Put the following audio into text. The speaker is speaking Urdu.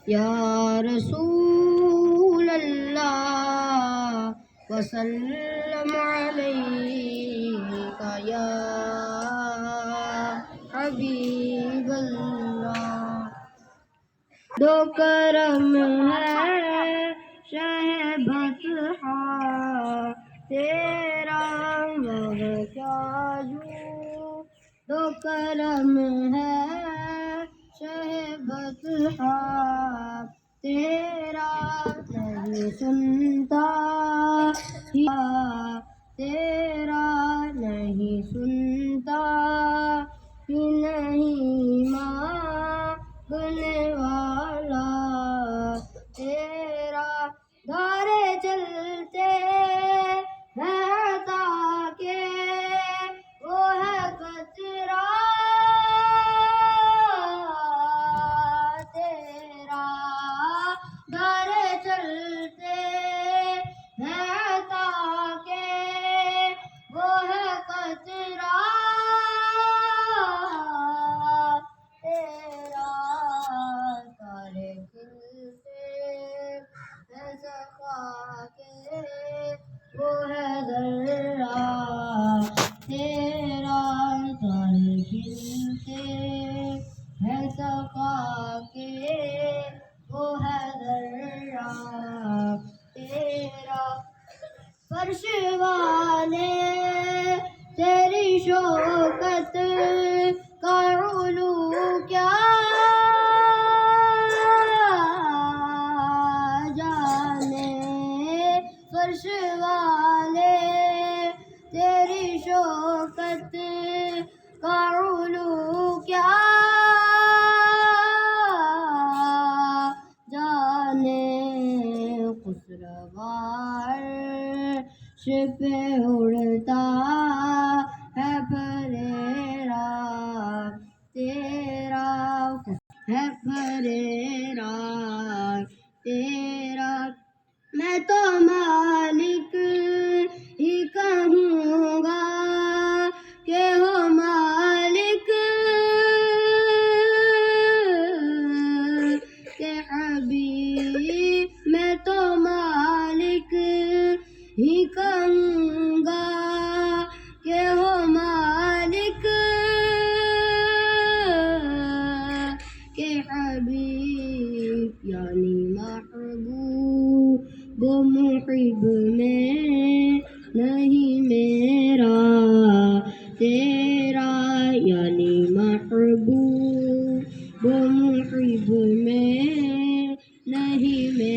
یا رسول اللہ وسلم علیک یا حبیب اللہ۔ دو کرم ہے شہ بطحا تیرا وہ کیا جو، دو کرم ہے شہ بطحا تیرا نہیں سنتا تیرا نہیں سنتا ہی نہیں مانگنے والا تیرا، دارے چلتے ہیں عطا کے وہ ہے قطرہ تیرا، دارے چلتے ہیں عطا کے وہ ہے قطرہ تیرا، تارے کھلتے ہیں سخا کے وہ ہے ذرہ تیرا، تارے کھلتے ہیں سخا کے وہ ہے ذرہ تیرا، فرش والے تیری شوکت کا علو کیا جانے، فرش والے تیری شوکت کا علو کیا جانے، خسروار عرش پہ اڑتا ہے پریرا تیرا، ہے پریرا تیرا، میں تو مالک ہی کہوں گا کہ ہو مالک کہ حبیب، میں تو مالک ہی کہوں گا کہ ہو مالک کہ حبیب، یعنی محبوب و محب میں نہیں میرا تیرا، یعنی محبوب و محب میں نہیں میرا